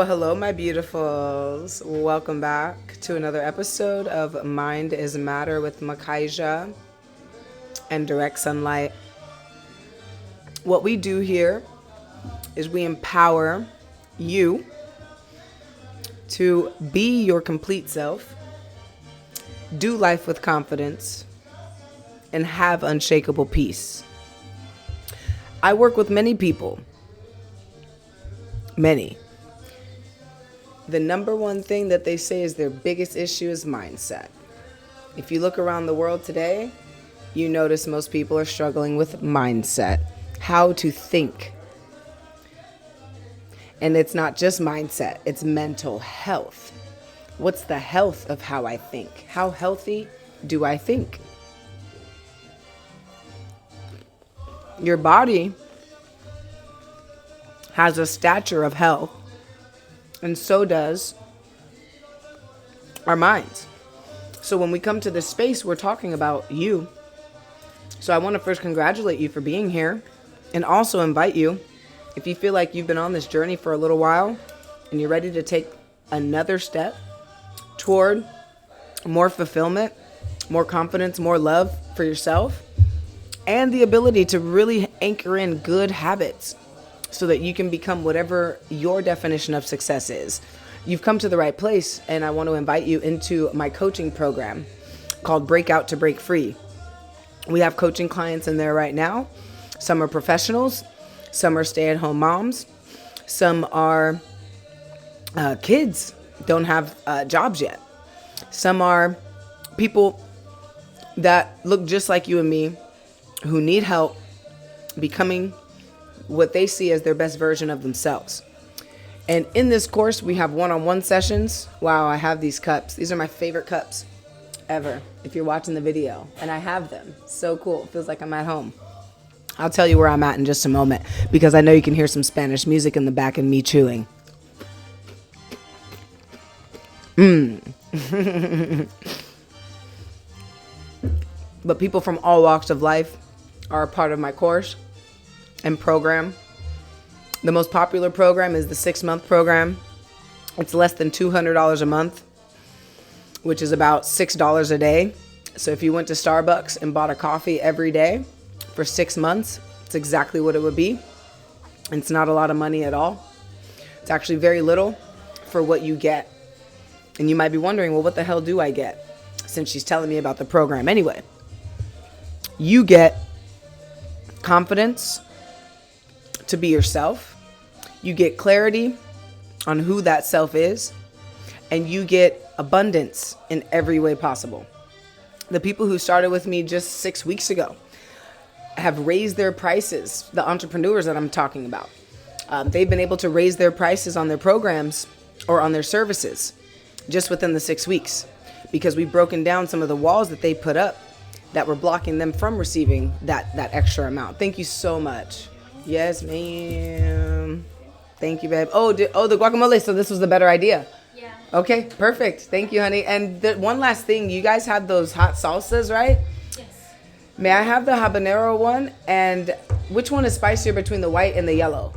Well, hello, my beautifuls. Welcome back to another episode of Mind is Matter with Makaiza and Direct Sunlight. What we do here is we empower you to be your complete self, do life with confidence, and have unshakable peace. I work with many people. Many. The number one thing that they say is their biggest issue is mindset. If you look around the world today, you notice most people are struggling with mindset, how to think. And it's not just mindset, it's mental health. What's the health of how I think? How healthy do I think? Your body has a stature of health, and so does our minds. So when we come to this space, we're talking about you. So I want to first congratulate you for being here and also invite you, if you feel like you've been on this journey for a little while and you're ready to take another step toward more fulfillment, more confidence, more love for yourself, and the ability to really anchor in good habits so that you can become whatever your definition of success is. You've come to the right place, and I want to invite you into my coaching program called Breakout to Break Free. We have coaching clients in there right now. Some are professionals, some are stay-at-home moms, some are kids, don't have jobs yet. Some are people that look just like you and me who need help becoming what they see as their best version of themselves. And in this course, we have one-on-one sessions. Wow, I have these cups. These are my favorite cups ever, if you're watching the video. And I have them. So cool. It feels like I'm at home. I'll tell you where I'm at in just a moment, because I know you can hear some Spanish music in the back and me chewing. But people from all walks of life are a part of my course and program. The most popular program is the 6-month program. It's less than $200 a month, which is about $6 a day. So if you went to Starbucks and bought a coffee every day for 6 months, it's exactly what it would be. And it's not a lot of money at all. It's actually very little for what you get. And you might be wondering, well, what the hell do I get? Since she's telling me about the program anyway. You get confidence to be yourself. You get clarity on who that self is, and you get abundance in every way possible. The people who started with me just 6 weeks ago have raised their prices. The entrepreneurs that I'm talking about, they've been able to raise their prices on their programs or on their services just within the 6 weeks, because we've broken down some of the walls that they put up that were blocking them from receiving that extra amount. Thank you so much. Yes, ma'am. Thank you, babe. Oh, the guacamole. So this was the better idea. Yeah. Okay, perfect. Thank you, honey. And one last thing. You guys have those hot salsas, right? Yes. May I have the habanero one? And which one is spicier between the white and the yellow?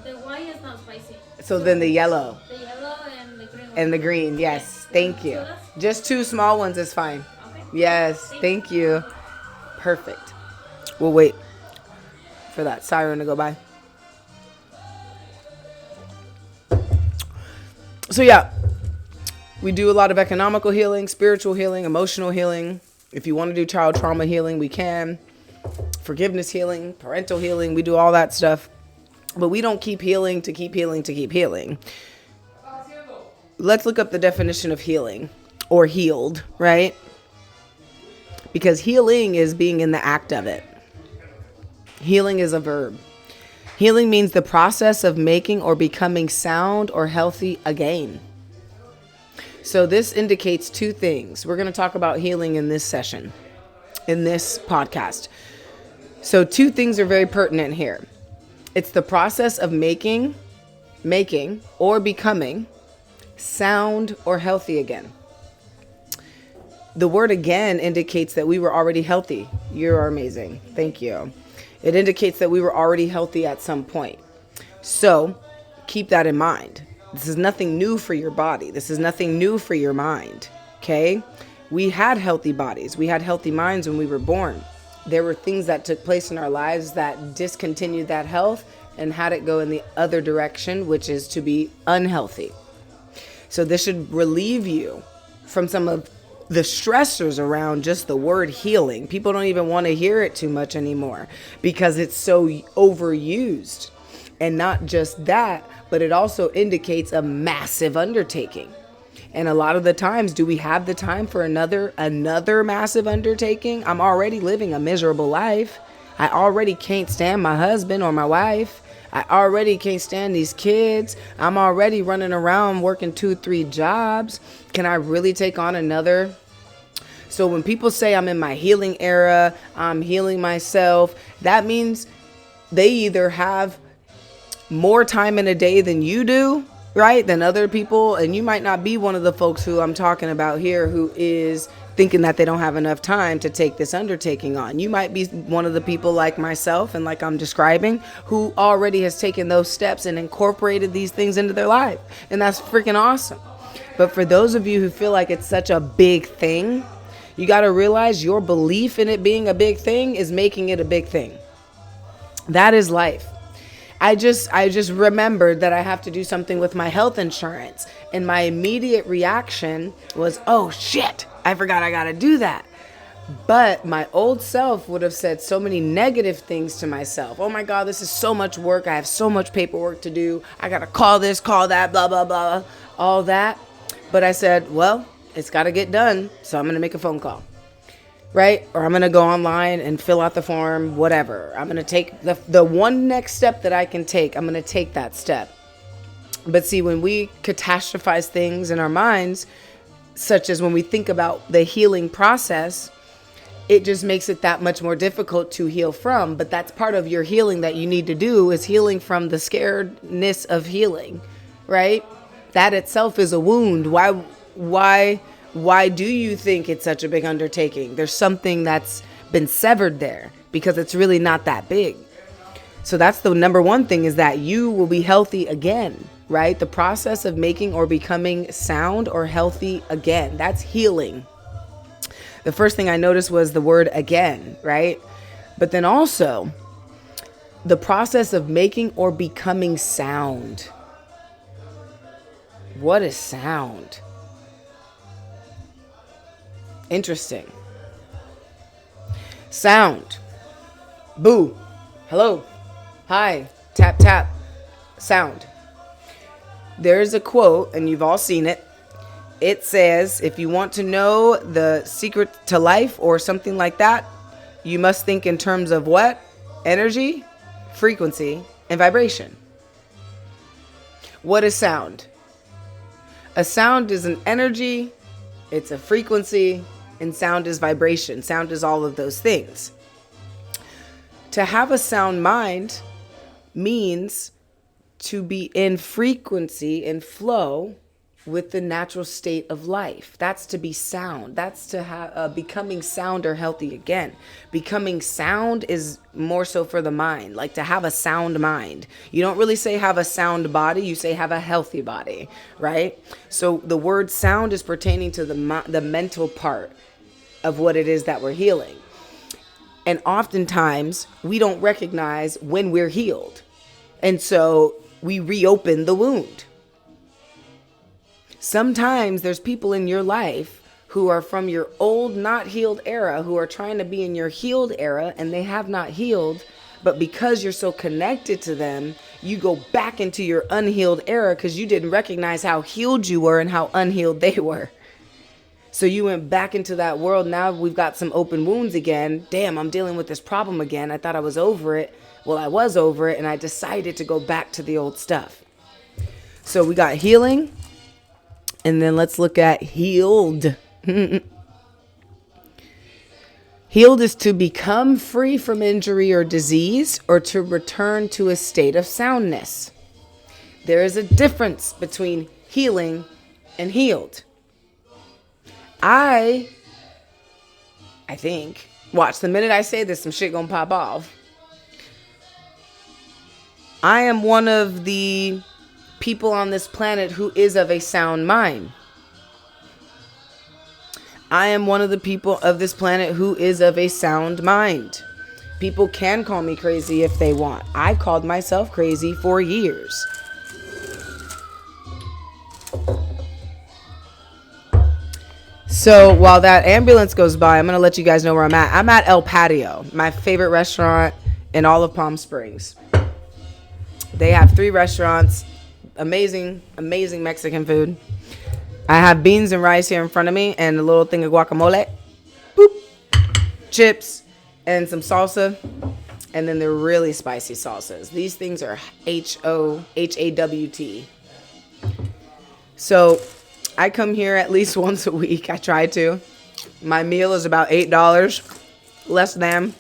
The white is not spicy. So then the yellow. The yellow and the green one. And the green, yes. Thank you. Just 2 small ones is fine. Okay. Yes, thank you. Perfect. We'll wait for that siren to go by. So yeah, we do a lot of economical healing, spiritual healing, emotional healing. If you want to do child trauma healing, we can. Forgiveness healing, parental healing, we do all that stuff. But we don't keep healing to keep healing to keep healing. Let's look up the definition of healing or healed, right? Because healing is being in the act of it. Healing is a verb. Healing means the process of making or becoming sound or healthy again. So this indicates 2 things. We're going to talk about healing in this session, in this podcast. So 2 things are very pertinent here. It's the process of making or becoming sound or healthy again. The word again indicates that we were already healthy. You're amazing. Thank you. It indicates that we were already healthy at some point. So keep that in mind. This is nothing new for your body. This is nothing new for your mind. Okay? We had healthy bodies. We had healthy minds when we were born. There were things that took place in our lives that discontinued that health and had it go in the other direction, which is to be unhealthy. So this should relieve you from some of the stressors around just the word healing. People don't even want to hear it too much anymore because it's so overused. And not just that, but it also indicates a massive undertaking. And a lot of the times, do we have the time for another massive undertaking? I'm already living a miserable life. I already can't stand my husband or my wife. I already can't stand these kids. I'm already running around working 2-3 jobs. Can I really take on another? So when people say I'm in my healing era, I'm healing myself, that means they either have more time in a day than you do, right? Than other people. And you might not be one of the folks who I'm talking about here who is thinking that they don't have enough time to take this undertaking on. You might be one of the people like myself and like I'm describing who already has taken those steps and incorporated these things into their life. And that's freaking awesome. But for those of you who feel like it's such a big thing, you got to realize your belief in it being a big thing is making it a big thing. That is life. I just remembered that I have to do something with my health insurance. And my immediate reaction was, oh shit, I forgot I got to do that. But my old self would have said so many negative things to myself. Oh my God, this is so much work. I have so much paperwork to do. I got to call this, call that, blah, blah, blah, all that. But I said, well, it's got to get done. So I'm going to make a phone call. Right? Or I'm going to go online and fill out the form, whatever. I'm going to take the one next step that I can take. I'm going to take that step. But see, when we catastrophize things in our minds, such as when we think about the healing process, it just makes it that much more difficult to heal from. But that's part of your healing that you need to do is healing from the scaredness of healing, right? That itself is a wound. Why do you think it's such a big undertaking? There's something that's been severed there because it's really not that big. So that's the number one thing, is that you will be healthy again, right? The process of making or becoming sound or healthy again, that's healing. The first thing I noticed was the word again, right? But then also the process of making or becoming sound. What is sound? Interesting. Sound. Boo. Hello. Hi. Tap, tap. Sound. There's a quote, and you've all seen it. It says, if you want to know the secret to life or something like that, you must think in terms of what? Energy, frequency, and vibration. What is sound? A sound is an energy, it's a frequency, and sound is vibration. Sound is all of those things. To have a sound mind means to be in frequency and flow with the natural state of life. That's to be sound. That's to have becoming sound or healthy again. Becoming sound is more so for the mind, like to have a sound mind. You don't really say have a sound body, you say have a healthy body, right? So the word sound is pertaining to the mental part of what it is that we're healing. And oftentimes we don't recognize when we're healed. And so we reopen the wound. Sometimes there's people in your life who are from your old not healed era who are trying to be in your healed era, and they have not healed. But because you're so connected to them, you go back into your unhealed era because you didn't recognize how healed you were and how unhealed they were. So you went back into that world. Now we've got some open wounds again. Damn, I'm dealing with this problem again. I thought I was over it. Well, I was over it, and I decided to go back to the old stuff. So we got healing, and then let's look at healed. Healed is to become free from injury or disease, or to return to a state of soundness. There is a difference between healing and healed. I think, watch, the minute I say this, some shit gonna pop off. I am one of the people on this planet who is of a sound mind. I am one of the people of this planet who is of a sound mind. People can call me crazy if they want. I called myself crazy for years. So while that ambulance goes by, I'm going to let you guys know where I'm at. I'm at El Patio, my favorite restaurant in all of Palm Springs. They have 3 restaurants. Amazing, amazing Mexican food. I have beans and rice here in front of me and a little thing of guacamole. Boop. Chips and some salsa. And then they're really spicy salsas. These things are HAWT. So I come here at least once a week. I try to. My meal is about $8. Less than.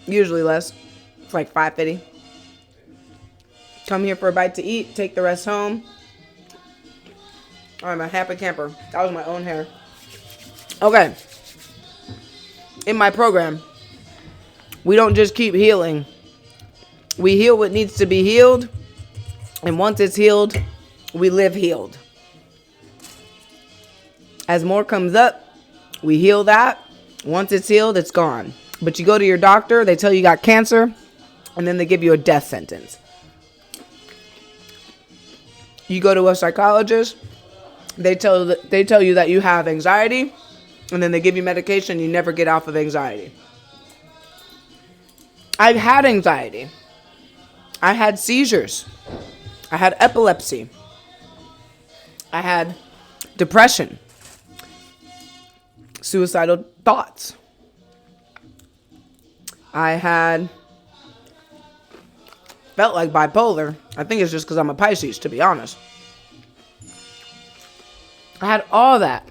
Usually less. It's like $5.50. Come here for a bite to eat. Take the rest home. I'm a happy camper. That was my own hair. Okay. In my program, we don't just keep healing. We heal what needs to be healed. And once it's healed, we live healed. As more comes up, we heal that. Once it's healed, it's gone. But you go to your doctor, they tell you got cancer, and then they give you a death sentence. You go to a psychologist, they tell you that you have anxiety, and then they give you medication, you never get off of anxiety. I've had anxiety. I had seizures. I had epilepsy. I had depression. Suicidal thoughts. Felt like bipolar. I think it's just because I'm a Pisces, to be honest. I had all that.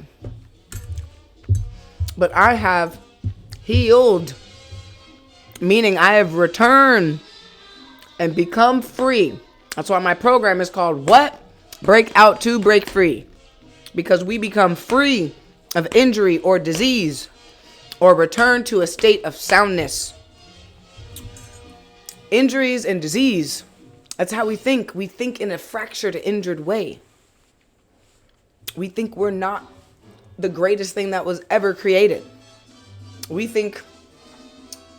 But I have healed. Meaning I have returned and become free. That's why my program is called What? Break Out to Break Free. Because we become free of injury or disease or return to a state of soundness. Injuries and disease, that's how we think. We think in a fractured, injured way. We think we're not the greatest thing that was ever created. We think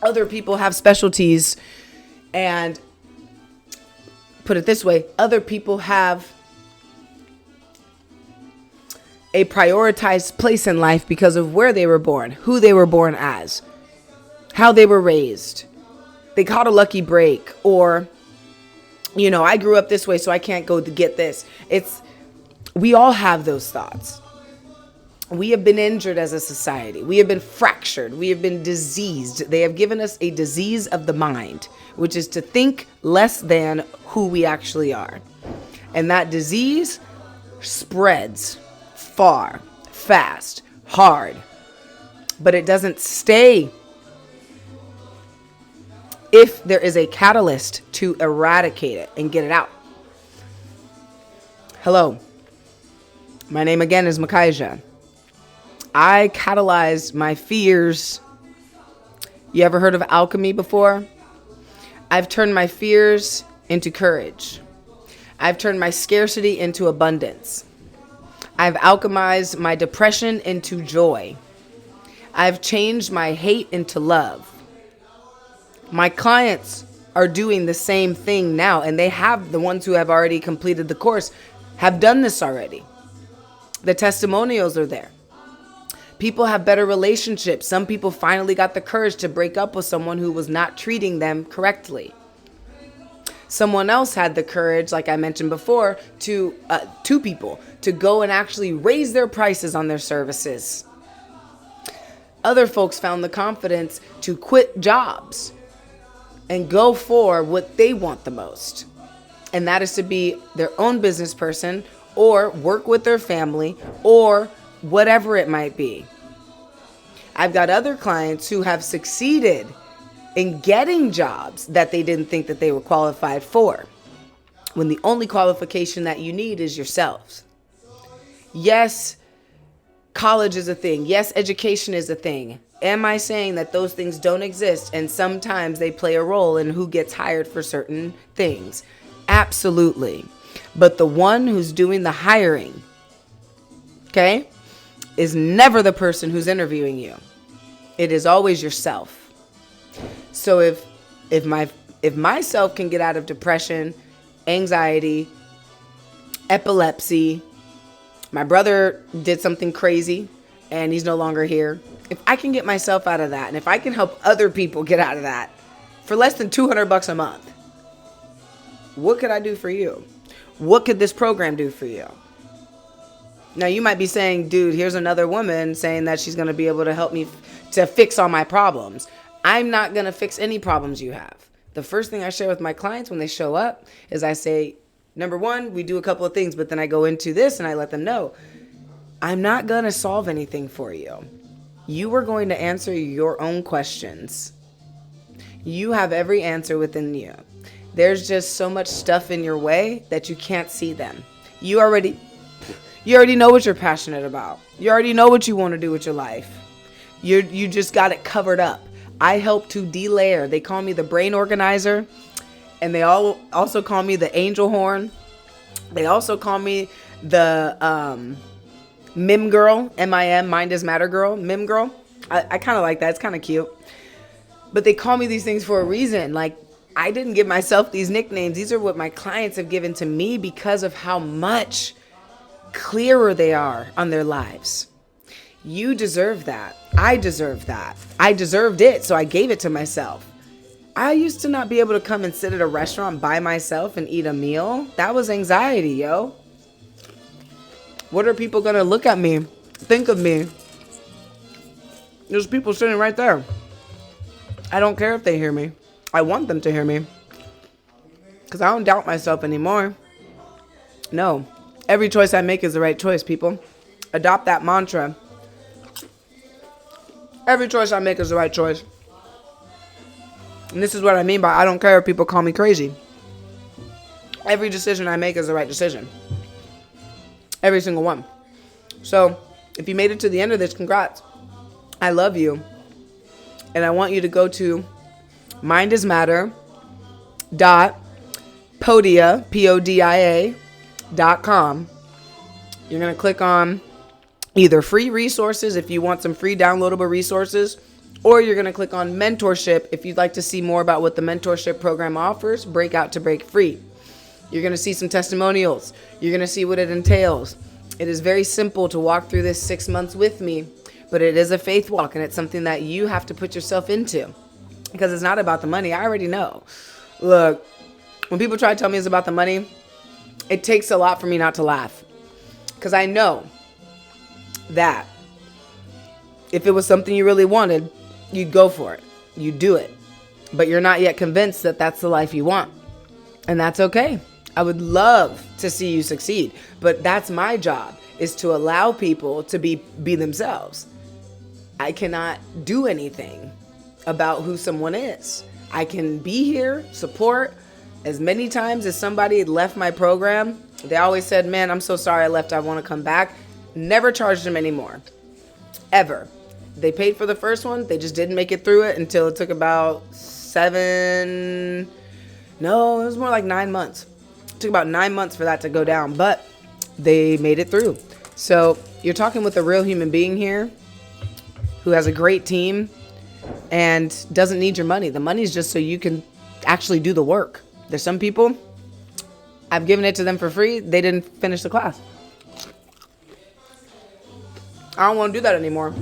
other people have specialties, and put it this way, other people have a prioritized place in life because of where they were born, who they were born as, how they were raised. They caught a lucky break, or, I grew up this way, so I can't go to get this. We all have those thoughts. We have been injured as a society. We have been fractured. We have been diseased. They have given us a disease of the mind, which is to think less than who we actually are. And that disease spreads far, fast, hard, but it doesn't stay if there is a catalyst to eradicate it and get it out. Hello. My name again is Makaiza. I catalyzed my fears. You ever heard of alchemy before? I've turned my fears into courage. I've turned my scarcity into abundance. I've alchemized my depression into joy. I've changed my hate into love. My clients are doing the same thing now, and they have, the ones who have already completed the course, have done this already. The testimonials are there. People have better relationships. Some people finally got the courage to break up with someone who was not treating them correctly. Someone else had the courage, like I mentioned before, two people to go and actually raise their prices on their services. Other folks found the confidence to quit jobs and go for what they want the most. And that is to be their own business person, or work with their family, or whatever it might be. I've got other clients who have succeeded in getting jobs that they didn't think that they were qualified for, when the only qualification that you need is yourselves. Yes, college is a thing. Yes, education is a thing. Am I saying that those things don't exist and sometimes they play a role in who gets hired for certain things? Absolutely. But the one who's doing the hiring, okay, is never the person who's interviewing you. It is always yourself. So if myself can get out of depression, anxiety, epilepsy, my brother did something crazy and he's no longer here. If I can get myself out of that, and if I can help other people get out of that for less than $200 a month, what could I do for you? What could this program do for you? Now you might be saying, dude, here's another woman saying that she's going to be able to help me to fix all my problems. I'm not going to fix any problems you have. The first thing I share with my clients when they show up is I say, number one, we do a couple of things, but then I go into this and I let them know, I'm not going to solve anything for you. You are going to answer your own questions. You have every answer within you. There's just so much stuff in your way that you can't see them. You already know what you're passionate about. You already know what you want to do with your life. You just got it covered up. I help to delayer. They call me the brain organizer, and they also call me the angel horn. They also call me the MIM girl, M-I-M, mind is matter girl, MIM girl. I kind of like that. It's kind of cute. But they call me these things for a reason. Like, I didn't give myself these nicknames. These are what my clients have given to me because of how much clearer they are on their lives. You deserve that. I deserve that. I deserved it, so I gave it to myself. I used to not be able to come and sit at a restaurant by myself and eat a meal. That was anxiety, yo. What are people going to look at me, think of me? There's people sitting right there. I don't care if they hear me. I want them to hear me. Because I don't doubt myself anymore. No. Every choice I make is the right choice, people. Adopt that mantra. Every choice I make is the right choice. And this is what I mean by I don't care if people call me crazy. Every decision I make is the right decision. Every single one. So, if you made it to the end of this, congrats. I love you. And I want you to go to mindismatter.podia, Podia.com. You're going to click on either free resources if you want some free downloadable resources, or you're going to click on mentorship if you'd like to see more about what the mentorship program offers, Break Out to Break Free. You're going to see some testimonials. You're going to see what it entails. It is very simple to walk through this 6 months with me, but it is a faith walk, and it's something that you have to put yourself into because it's not about the money. I already know. Look, when people try to tell me it's about the money, it takes a lot for me not to laugh because I know that if it was something you really wanted, you'd go for it. You'd do it. But you're not yet convinced that that's the life you want. And that's okay. I would love to see you succeed. But that's my job, is to allow people to be themselves. I cannot do anything about who someone is. I can be here, support. As many times as somebody had left my program, they always said, man, I'm so sorry I left. I want to come back. Never charged them anymore. Ever. They paid for the first one. They just didn't make it through it until it took about 9 months. It took about 9 months for that to go down, but they made it through. So you're talking with a real human being here who has a great team and doesn't need your money. The money is just so you can actually do the work. There's some people, I've given it to them for free. They didn't finish the class. I don't want to do that anymore.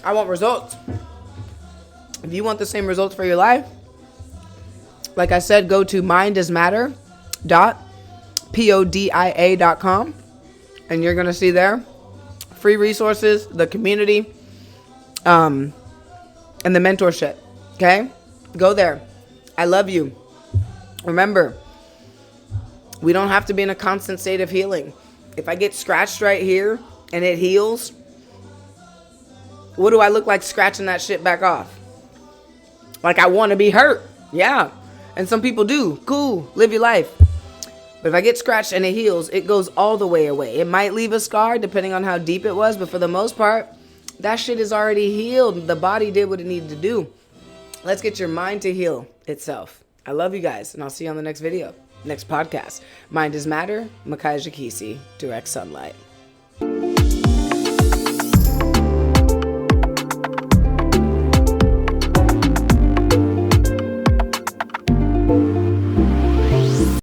I want results. If you want the same results for your life, like I said, go to mindismatter.podia.com and you're going to see there free resources, the community, and the mentorship. Okay? Go there. I love you. Remember, we don't have to be in a constant state of healing. If I get scratched right here and it heals, what do I look like scratching that shit back off? Like I want to be hurt. Yeah. And some people do. Cool. Live your life. But if I get scratched and it heals, it goes all the way away. It might leave a scar depending on how deep it was. But for the most part, that shit is already healed. The body did what it needed to do. Let's get your mind to heal itself. I love you guys, and I'll see you on the next video, next podcast. Mind is matter. Makaiza Keesee, direct sunlight.